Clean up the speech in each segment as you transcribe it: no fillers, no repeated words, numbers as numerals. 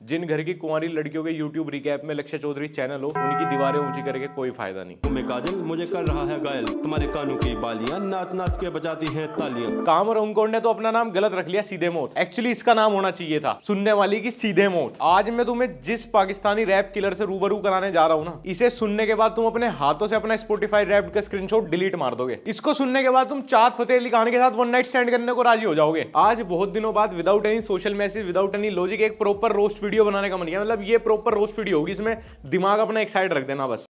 जिन घर की कुंवारी लड़कियों के यूट्यूब रिकैप में लक्ष्य चौधरी चैनल हो, उनकी दीवारें ऊंची करके कोई फायदा नहीं। तुम्हें काजल मुझे कर रहा है घायल, तुम्हारे कानों की बालियां नाच नाच के बजाती हैं तालियां। कामर ओमकोड ने तो अपना नाम गलत रख लिया, सीधे मौत। एक्चुअली इसका नाम होना चाहिए था सुनने वाली की सीधे मौत। आज मैं तुम्हें जिस पाकिस्तानी रैप किलर से रूबरू कराने जा रहा हूं ना, इसे सुनने के बाद तुम अपने हाथों से अपना स्पॉटिफाई रैप का स्क्रीनशॉट डिलीट मार दोगे। इसको सुनने के बाद तुम चाँद फतेह अली खान के साथ वन नाइट स्टैंड करने को राजी हो जाओगे। आज बहुत दिनों बाद without any social message, without any logic, एक प्रॉपर रोस्ट वीडियो बनाने का मन किया। मतलब ये प्रॉपर रोस्ट वीडियो होगी, इसमें दिमाग अपना एक साइड रख देना बस।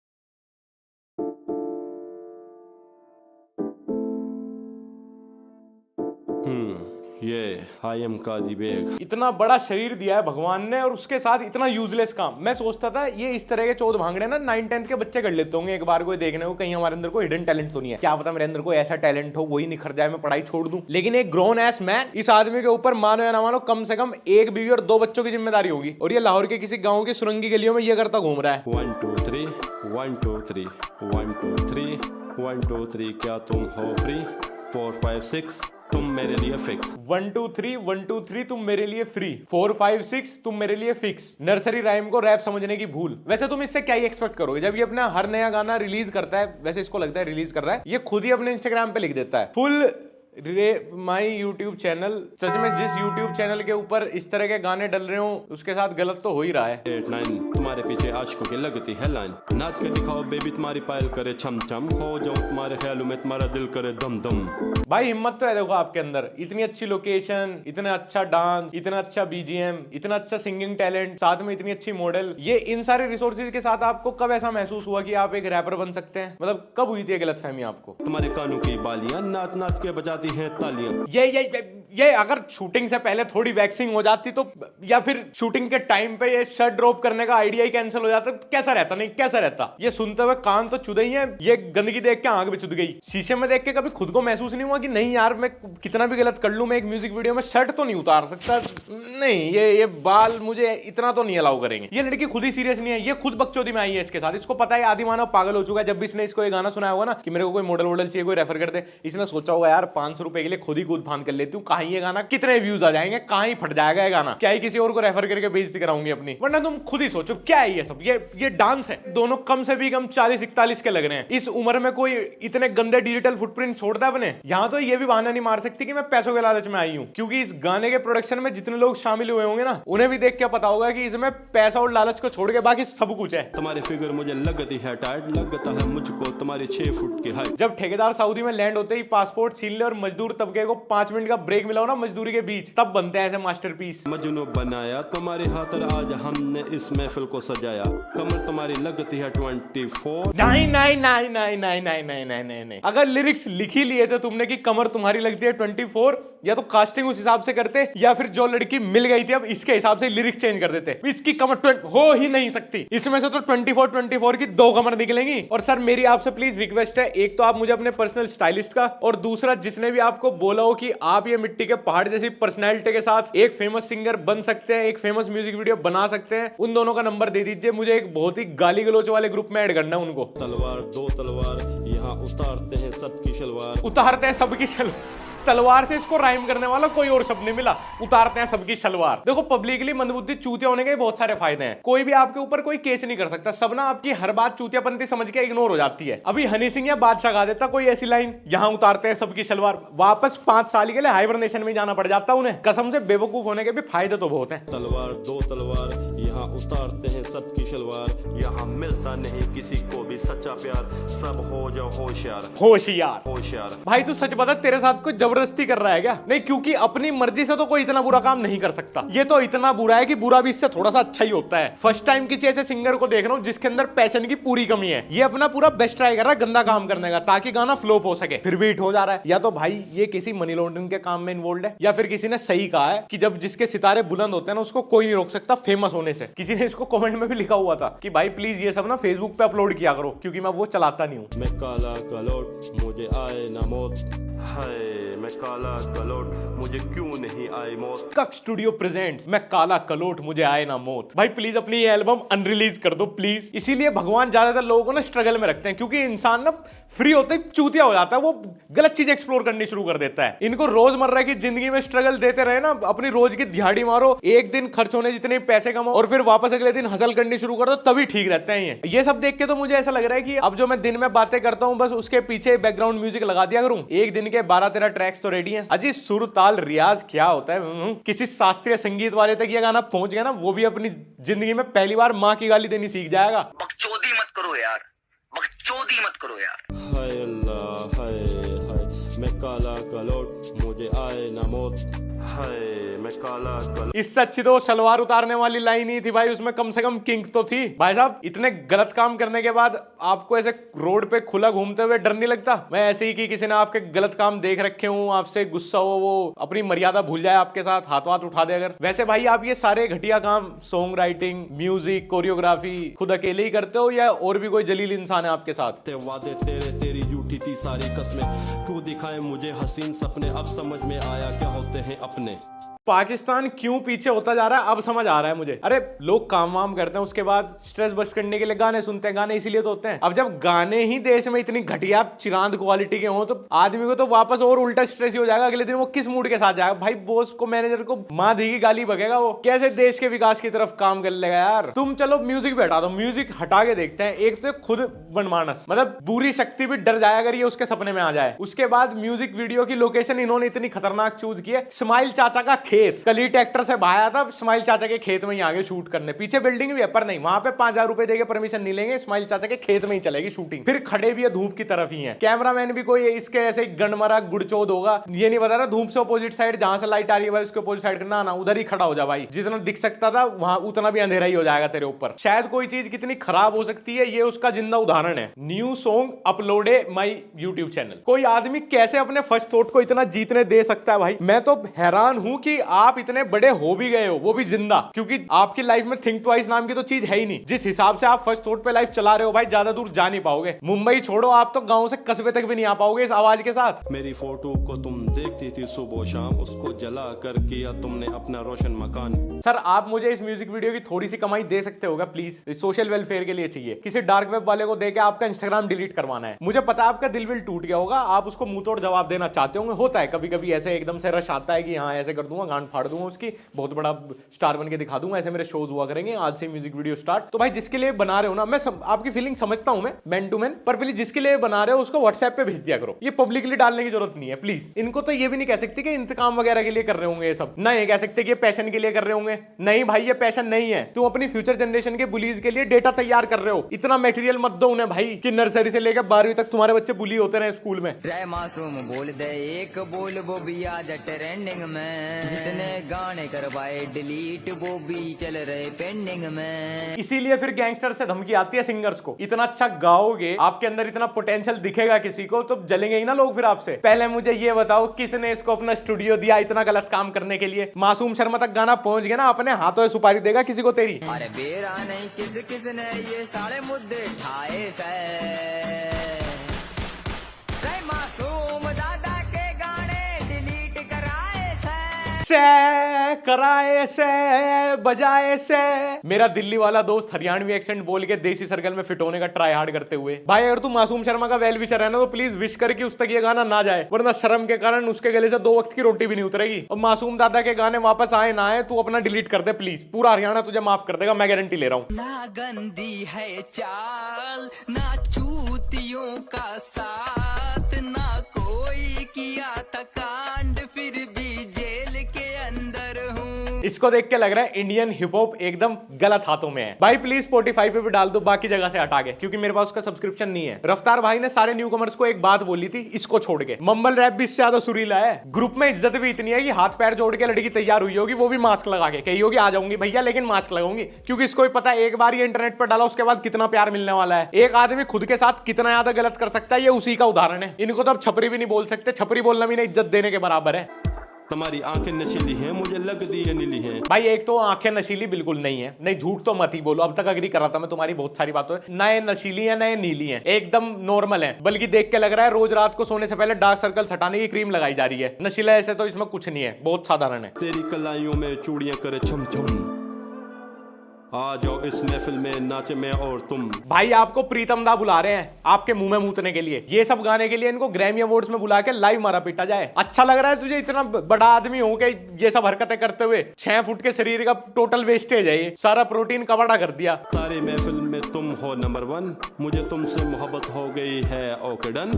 ये आई एम कादी बेग। इतना बड़ा शरीर दिया है भगवान ने और उसके साथ इतना यूजलेस काम। मैं सोचता था ये इस तरह के चौथ भांगड़े ना 9-10 के बच्चे कर लेते होंगे एक बार कोई देखने को, कहीं हमारे अंदर कोई हिडन टैलेंट तो नहीं है, क्या पता मेरे अंदर कोई ऐसा टैलेंट हो वही निखर जाए, मैं पढ़ाई छोड़ दूं। लेकिन एक ग्रोन एस मैन, इस आदमी के ऊपर मानो या ना मानो कम से कम एक बीवी और 2 बच्चों की जिम्मेदारी होगी, और ये लाहौर के किसी गाँव की सुरंगी गलियों में ये करता घूम रहा है। 1 2 3 1 2 3 1 2 3 1 2 3 क्या तुम हो फ्री? 4 5 6 तुम मेरे लिए फिक्स। 1 2 3 1 2 3 तुम मेरे लिए फ्री, 4 5 6 तुम मेरे लिए फिक्स। नर्सरी राइम को रैप समझने की भूल। वैसे तुम इससे क्या ही एक्सपेक्ट करोगे जब ये अपना हर नया गाना रिलीज करता है, वैसे इसको लगता है रिलीज कर रहा है, ये खुद ही अपने इंस्टाग्राम पे लिख देता है फुल माई यूट्यूब चैनल। सच में जिस यूट्यूब चैनल के ऊपर इस तरह के गाने डल रहे हो उसके साथ गलत तो हो ही रहा है। 8 9 तुम्हारे पीछे आशिकों की लगती है लाइन, नाच के दिखाओ बेबी तुम्हारी पायल करे छम छम, खो जाऊं तुम्हारे ख्यालों में तुम्हारा दिल करे दम दम। भाई हिम्मत तो है देखो आपके अंदर, इतनी अच्छी लोकेशन, इतना अच्छा डांस, इतना अच्छा बीजीएम, इतना अच्छा सिंगिंग टैलेंट, साथ में इतनी अच्छी मॉडल, ये इन सारे रिसोर्सेज के साथ आपको कब ऐसा महसूस हुआ कि आप एक रैपर बन सकते हैं? मतलब कब हुई थी गलतफहमी आपको? तुम्हारे कानों की बालियां नाच नाच के बजाती हैं तालियां। ये अगर शूटिंग से पहले थोड़ी वैक्सिंग हो जाती तो, या फिर शूटिंग के टाइम पे ये शर्ट ड्रॉप करने का आइडिया ही कैंसिल हो जाता, कैसा रहता? नहीं कैसा रहता? ये सुनते हुए कान तो चुद ही है, ये गंदगी देख के आंख भी चुद गई। शीशे में देख के कभी खुद को महसूस नहीं हुआ कि नहीं यार मैं कितना भी गलत कर लूं, मैं एक म्यूजिक वीडियो में शर्ट तो नहीं उतार सकता, नहीं ये बाल मुझे इतना तो नहीं अलाउ करेंगे। ये लड़की खुद ही सीरियस नहीं है, ये खुद बकचोदी में आई है इसके साथ। इसको पता है आदि मानव पागल हो चुका है। जब भी इसने इसको ये गाना सुनाया होगा ना कि मेरे को कोई मॉडल वॉडल चाहिए, कोई रेफर कर दे, इसने सोचा होगा यार 500 रुपए के लिए खुद ही कूद फान कर लेती हूँ, कहीं ये गाना कितने व्यूज आ जाएंगे, कहीं फट जाएगा ये गाना, क्या ही किसी और को रेफर करके बेइज्जती कराऊंगी अपनी। वरना तुम खुद ही सोचो क्या है ये सब, ये डांस है। दोनों कम से भी कम 40-41 के लग रहे हैं। इस उम्र में कोई इतने गंदे डिजिटल फुटप्रिंट छोड़ता है अपने? यहाँ तो ये भी बहाना नहीं मार सकती कि मैं पैसों के लालच में आई हूँ, क्योंकि इस गाने के प्रोडक्शन में जितने लोग शामिल हुए होंगे ना, उन्हें भी देख के पता होगा कि इसमें पैसा और लालच को छोड़ के बाकी सब कुछ है। तुम्हारी फिगर मुझे लगती है टाइट, लगता है मुझको तुम्हारी 6 फुट की हाइट। जब ठेकेदार सऊदी में लैंड होते ही पासपोर्ट छीन ले और मजदूर तबके को 5 मिनट का ब्रेक मिला हो ना मजदूरी के बीच, तब बनते हैं ऐसे मास्टरपीस। मजनू बनाया तुम्हारी खातिर आज हमने इस महफिल को सजाया, कमर तुम्हारी लगती है 24। नहीं नहीं नहीं नहीं नहीं नहीं नहीं नहीं नहीं नहीं, अगर लिरिक्स लिख ही लिए थे तुमने कि कमर तुम्हारी लगती है 24, या तो कास्टिंग उस हिसाब से करते, या फिर जो लड़की मिल गई थी अब इसके हिसाब से लिरिक्स चेंज कर देते। इसकी कमर हो ही नहीं सकती, इसमें से तो 24 की 2 कमर निकलेंगी। और सर मेरी आपसे प्लीज रिक्वेस्ट है, एक तो आप मुझे अपने पर्सनल स्टाइलिस्ट का, और दूसरा जिसने भी आपको बोला हो कि आप ये मिट्टी के पहाड़ जैसी पर्सनैलिटी के साथ एक फेमस सिंगर बन सकते हैं, एक फेमस म्यूजिक वीडियो बना सकते हैं, उन दोनों का नंबर दे दीजिए मुझे। एक बहुत ही गाली गलोच वाले ग्रुप में ऐड करना है उनको। तलवार 2 तलवार यहाँ उतारते हैं सबकी शलवार, उतारते हैं सबकी शलवार। तलवार से इसको राइम करने वाला कोई और शब्द नहीं मिला, उतारते हैं सबकी शलवार। देखो पब्लिकली मंदबुद्धि चूतिया होने के बहुत सारे फायदे हैं। कोई भी आपके ऊपर कोई केस नहीं कर सकता, सब ना आपकी हर बात चूतियापंती समझ के इग्नोर हो जाती है। अभी हनी सिंह या बादशाह गा देता कोई ऐसी लाइन, यहाँ उतारते हैं सबकी शलवार, वापस 5 साल के लिए हाइबरनेशन में जाना पड़ जाता उन्हें। कसम से बेवकूफ होने के भी फायदे तो बहुत हैं। तलवार 2 तलवार यहाँ उतारते हैं सबकी शलवार, यहाँ मिलता नहीं किसी को भी सच्चा प्यार, सब हो जाओ होशियार होशियार। होशियार। भाई तू सच बता, तेरे साथ कोई जबरदस्ती कर रहा है क्या? नहीं, क्योंकि अपनी मर्जी से तो कोई इतना बुरा काम नहीं कर सकता। ये तो इतना बुरा है कि बुरा भी इससे थोड़ा सा अच्छा ही होता है। फर्स्ट टाइम किसी ऐसे सिंगर को देख रहा हूँ जिसके अंदर पैशन की पूरी कमी है। ये अपना पूरा बेस्ट ट्राई कर रहा है गंदा काम करने का, ताकि गाना फ्लॉप हो सके, फिर भी हिट हो जा रहा है। या तो भाई ये किसी मनी लॉन्ड्रिंग के काम में इन्वॉल्व है, या फिर किसी ने सही कहा है कि जब जिसके सितारे बुलंद होते हैं ना उसको कोई नहीं रोक सकता फेमस होने से। किसी ने इसको कमेंट में भी लिखा हुआ था कि भाई प्लीज ये सब ना फेसबुक पे अपलोड किया करो, क्योंकि मैं वो चलाता नहीं हूँ। मैं काला कलोट मुझे आए ना मौत, हाय मैं काला कलोट मुझे क्यों नहीं आई मौत। कक स्टूडियो प्रेजेंट्स मैं काला कलोट मुझे आए ना मौत। भाई प्लीज अपनी ये एल्बम अनरिलीज कर दो प्लीज। इसीलिए भगवान ज्यादातर लोगों को ना स्ट्रगल में रखते हैं, क्योंकि इंसान ना फ्री होते ही चूतिया हो जाता है, वो गलत चीज एक्सप्लोर करनी शुरू कर देता है। इनको रोजमर्रा की जिंदगी में स्ट्रगल देते रहे ना, अपनी रोज की दिहाड़ी मारो, एक दिन खर्च होने जितने पैसे कमाओ और फिर वापस अगले दिन हसल करनी शुरू कर दो, तभी ठीक रहते हैं ये सब देख के तो मुझे ऐसा लग रहा है कि अब जो मैं दिन में बातें करता हूं बस उसके पीछे बैकग्राउंड म्यूजिक लगा दिया करूं। एक दिन के 12-13 ट्रैक्स तो रेडी हैं। अजी सुर ताल रियाज क्या होता है, किसी शास्त्रीय संगीत वाले तक ये गाना पहुंच गया ना, वो भी अपनी जिंदगी में पहली बार माँ की गाली देनी सीख जाएगा। बकचोदी मत करो यार, बकचोदी मत करो यार। हाय अल्लाह हाय हाय मैं काला कलोट मुझे आए ना मौत। हाय मैं काला कलोट। इससे अच्छी तो सलवार उतारने वाली लाइन ही थी भाई, उसमें कम से कम किंग तो थी। भाई साहब इतने गलत काम करने के बाद आपको ऐसे रोड पे खुला घूमते हुए डर नहीं लगता? मैं ऐसे ही कि किसी ने आपके गलत काम देख रखे हूं, आपसे गुस्सा हो, वो अपनी मर्यादा भूल जाए आपके साथ, हाथ वाथ उठा दे अगर। वैसे भाई आप ये सारे घटिया काम सॉन्ग राइटिंग, म्यूजिक, कोरियोग्राफी खुद अकेले ही करते हो या और भी कोई जलील इंसान है आपके साथ? वादे तेरे तेरी झूठी थी सारी कस्में, क्यों दिखाए मुझे हसीन सपने, अब समझ में आया क्या होते हैं अपने। पाकिस्तान क्यों पीछे होता जा रहा है अब समझ आ रहा है मुझे। अरे लोग काम वाम करते हैं, उसके बाद स्ट्रेस बस्ट करने के लिए गाने सुनते हैं, गाने इसीलिए तो होते हैं। अब जब गाने ही देश में इतनी घटिया चिरांद क्वालिटी के हों तो आदमी को तो वापस और उल्टा स्ट्रेस ही हो जाएगा। अगले दिन वो किस मूड के साथ जाएगा? भाई बॉस को, मैनेजर को माँ धी की गाली बकेगा, वो कैसे देश के विकास की तरफ काम कर लेगा यार? तुम चलो म्यूजिक पे हटा दो, म्यूजिक हटा के देखते हैं। एक तो खुद बनमानस, मतलब बुरी शक्ति भी डर जाए अगर ये उसके सपने में आ जाए। उसके बाद म्यूजिक वीडियो की लोकेशन इन्होंने इतनी खतरनाक चूज की है, स्माइल चाचा का खेत। कल ही ट्रैक्टर से भाया था स्माइल चाचा के खेत में ही आगे शूट करने, पीछे बिल्डिंग भी है पर नहीं, वहां पे 5,000 रुपए देके परमिशन नहीं लेंगे, स्माइल चाचा के खेत में ही चलेगी शूटिंग। फिर खड़े भी है धूप की तरफ ही है, कैमरामैन भी कोई इसके ऐसे गणमरा गुड़चोद होगा, ये नहीं बता रहा धूप से अपोजिट साइड जहां से लाइट आ रही है भाई उसके अपोजिट साइड ना उधर ही खड़ा हो जा भाई, जितना दिख सकता था वहां उतना भी अंधेरा ही हो जाएगा तेरे ऊपर। शायद कोई चीज कितनी खराब हो सकती है, ये उसका जिंदा उदाहरण है। New song uploaded my YouTube channel. कोई आदमी कैसे अपने फर्स्ट थॉट को इतना जीतने दे सकता है भाई? मैं तो हैरान हूं कि आप इतने बड़े हो भी गए हो, वो भी जिंदा, क्योंकि आपकी लाइफ में थिंक ट्वाइस नाम की तो चीज है ही नहीं। जिस हिसाब से आप फर्स्ट थॉट पे लाइफ चला रहे हो भाई, ज्यादा दूर जा नहीं पाओगे। मुंबई छोड़ो, आप तो गांव से कस्बे तक भी नहीं आ पाओगे इस आवाज के साथ। मेरी फोटो को तुम देखती थी सुबह शाम, उसको जला कर किया तुमने अपना रोशन मकान। सर आप मुझे इस म्यूजिक वीडियो की थोड़ी सी कमाई दे सकते होगा प्लीज? सोशल वेलफेयर के लिए चाहिए। किसी डार्क वेब वाले को देके आपका इंस्टाग्राम डिलीट करवाना है। मुझे पता है आपका दिल विल टूट गया होगा, आप उसको मुंह तोड़ जवाब देना चाहते होंगे। होता है कभी कभी ऐसे, एकदम से रश आता है कि हाँ ऐसे कर दूंगा, गांड फाड़ दूंगा उसकी, बहुत बड़ा स्टार बन के दिखा दूंगा, ऐसे मेरे शोज हुआ करेंगे, आज से म्यूजिक वीडियो स्टार्ट। तो भाई जिसके लिए बना रहे हो ना, मैं आपकी फीलिंग समझता हूं, मैं मैन टू मैन, पर प्लीज जिसके लिए बना रहे हो उसको व्हाट्सएप पे भेज दिया करो। ये पब्लिकली डालने की जरूरत नहीं है प्लीज। इनको तो ये भी नहीं कह सकते कि इंतकाम वगैरह के लिए कर रहे होंगे ये सब, नहीं कह सकते कि ये पैशन के लिए कर रहे होंगे। नहीं भाई ये पैशन नहीं है, तुम अपनी फ्यूचर जनरेशन के बुलीज के लिए डेटा तैयार कर रहे हो। इतना मटेरियल मत दो उन्हें भाई कि नर्सरी से लेकर 12वीं तक तुम्हारे बच्चे बुली होते रहे स्कूल में। रे मासूम बोल दे एक बोल, वो भी आज ट्रेंडिंग में, जिसने गाने करवाए डिलीट वो भी चल रहे पेंडिंग में। इसीलिए फिर गैंगस्टर से धमकी आती है सिंगर्स को। इतना अच्छा गाओगे, आपके अंदर इतना पोटेंशियल दिखेगा किसी को, तो जलेंगे ही ना लोग फिर आपसे। पहले मुझे ये बताओ किसने इसको अपना स्टूडियो दिया इतना गलत काम करने के लिए? मासूम शर्मा तक गाना पहुंच गया ना, अपने हाथों से सुपारी देगा किसी को तेरी? अरे बेरा नहीं किसने ये सारे मुद्दे ठाए से, रे मासूम दादा के गाने डिलीट कराए से बजाए से। मेरा दिल्ली वाला दोस्त हरियाणवी एक्सेंट बोल के देसी सर्कल में फिट होने का ट्राई हार्ड करते हुए, भाई अगर तू मासूम शर्मा का वेल विशर है ना तो प्लीज विश कर कि उस तक ये गाना ना जाए, वरना शर्म के कारण उसके गले से 2 वक्त की रोटी भी नहीं उतरेगी। और मासूम दादा के गाने वापस आए ना आए, तू अपना डिलीट कर दे प्लीज, पूरा हरियाणा तुझे माफ कर देगा, मैं गारंटी ले रहा हूँ। ना गंदी है चाल ना चूतियों का साथ, ना कोई किया था कांड फिर भी जेल के अंदर हूँ। इसको देख के लग रहा है इंडियन हिप हॉप एकदम गलत हाथों में है। भाई प्लीज स्पॉटिफाई पे भी डाल दो, बाकी जगह से हटा के, क्योंकि मेरे पास उसका सब्सक्रिप्शन नहीं है। रफ्तार भाई ने सारे न्यू कमर्स को एक बात बोली थी, इसको छोड़ के मम्बल रैप भी इससे ज्यादा सुरीला है। ग्रुप में इज्जत भी इतनी है कि हाथ पैर जोड़ के लड़की तैयार हुई होगी, वो भी मास्क लगा के कही होगी आ जाऊंगी भैया, लेकिन मास्क लगाऊंगी, क्योंकि इसको भी पता है एक बार ये इंटरनेट पर डाला उसके बाद कितना प्यार मिलने वाला है। एक आदमी खुद के साथ कितना ज्यादा गलत कर सकता है, ये उसी का उदाहरण है। इनको तो अब छपरी भी नहीं बोल सकते, छपरी बोलना भी नहीं इज्जत देने के बराबर है। तुम्हारी आंखें नशीली हैं, मुझे लगती है नीली हैं। भाई एक तो आंखें नशीली बिल्कुल नहीं है, नहीं झूठ तो मत ही बोलो, अब तक अग्री कर रहा था मैं तुम्हारी बहुत सारी बातों से। ना ये नशीली है ना ये नीली है, एकदम नॉर्मल है, बल्कि देख के लग रहा है रोज रात को सोने से पहले डार्क सर्कल हटाने की क्रीम लगाई जा रही है। नशीला ऐसे तो इसमें कुछ नहीं है, बहुत साधारण है। तेरी कलाइयों में चूड़ियां करे छम छम, आ जाओ इस महफिल में नाचे मैं और तुम। भाई आपको प्रीतम दा बुला रहे हैं आपके मुंह में मूतने के लिए, ये सब गाने के लिए इनको ग्रैमी अवार्ड्स में बुला के लाइव मारा पीटा जाए। अच्छा लग रहा है तुझे इतना बड़ा आदमी हो के ये सब हरकतें करते हुए? 6 फुट के शरीर का टोटल वेस्टेज है ये, सारा प्रोटीन कबाड़ा कर दिया। सारी महफिल में तुम हो नंबर 1, मुझे तुमसे मोहब्बत हो गई है, ओके डन।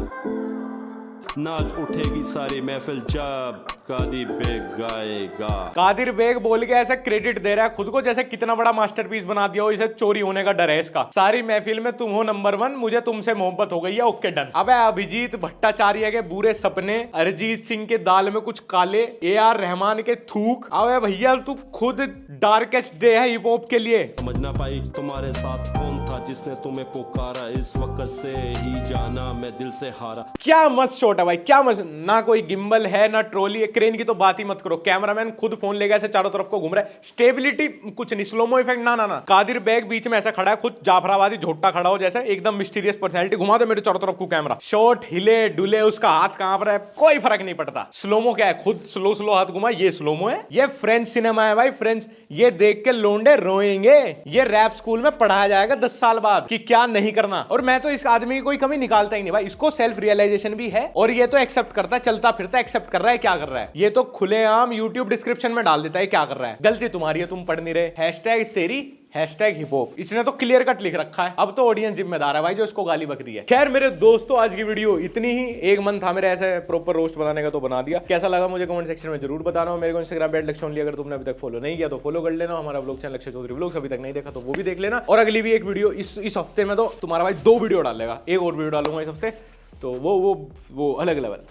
नाच उठेगी सारी महफिल जब कादिर बेग गाएगा। कादिर बेग बोल के ऐसे क्रेडिट दे रहा है खुद को जैसे कितना बड़ा मास्टरपीस बना दिया हो, इसे चोरी होने का डर है इसका। सारी महफिल में तुम हो नंबर 1, मुझे तुमसे मोहब्बत हो गई है, ओके डन। अबे अभिजीत भट्टाचार्य के बुरे सपने, अरिजीत सिंह के दाल में कुछ काले, AR रहमान के थूक। अबे भैया तू खुद डार्केस्ट डे है हिप हॉप के लिए। समझ ना पाई तुम्हारे साथ कौन था जिसने तुम्हें पुकारा, इस वक्त से ही जाना मैं दिल से हारा। क्या मस्त शॉट है भाई, क्या मस्त। ना कोई गिम्बल है ना ट्रॉली है, क्रेन की तो बात ही मत करो। कैमरामैन खुद फोन लेगा ऐसे चारों तरफ को घूम रहा है, स्टेबिलिटी कुछ नहीं, स्लोमो इफेक्ट ना ना ना। कादिर बेग बीच में ऐसा खड़ा है, खुद जाफराबादी झोटा खड़ा हो जैसे, एकदम मिस्टीरियस पर्सनैलिटी। घुमा दो मेरे चारों तरफ को कैमरा, शॉट हिले डुले, उसका हाथ कांप रहा है, कोई फर्क नहीं पड़ता। स्लोमो क्या है, खुद स्लो स्लो हाथ घुमा, ये स्लोमो है। ये फ्रेंच सिनेमा है भाई, फ्रेंच। ये देख के लोंडे रोएंगे। ये रैप स्कूल में पढ़ाया जाएगा 10 साल बाद कि क्या नहीं करना। और मैं तो इस आदमी की कोई कमी निकालता ही नहीं भाई, इसको सेल्फ रियलाइजेशन भी है और ये तो एक्सेप्ट करता है, चलता फिरता एक्सेप्ट कर रहा है क्या कर रहा है। ये तो खुलेआम YouTube डिस्क्रिप्शन में डाल देता है क्या कर रहा है। गलती तुम्हारी है, तुम पढ़ नहीं रहे। हैशटैग तेरी, हैशटैग हिप हॉप, इसने तो क्लियर कट लिख रखा है। अब तो ऑडियंस जिम्मेदार है भाई जो इसको गाली बक रही है। खैर मेरे दोस्तों, आज की वीडियो इतनी ही। एक मन था मेरा ऐसे प्रॉपर रोस्ट बनाने का तो बना दिया। कैसा लगा मुझे कमेंट सेक्शन में जरूर बताना। मेरे को इंस्टाग्राम पे लक्ष्य ओनली, अगर तुमने अभी तक फॉलो नहीं किया तो फॉलो कर लेना। हमारा व्लॉग चैनल लक्ष्य चौधरी व्लॉग्स अभी तक नहीं देखा तो वो भी देख लेना। और अगली भी एक वीडियो इस हफ्ते में तो तुम्हारा भाई 2 वीडियो डालेगा, एक और वीडियो डालूंगा इस हफ्ते, तो वो अलग लेवल।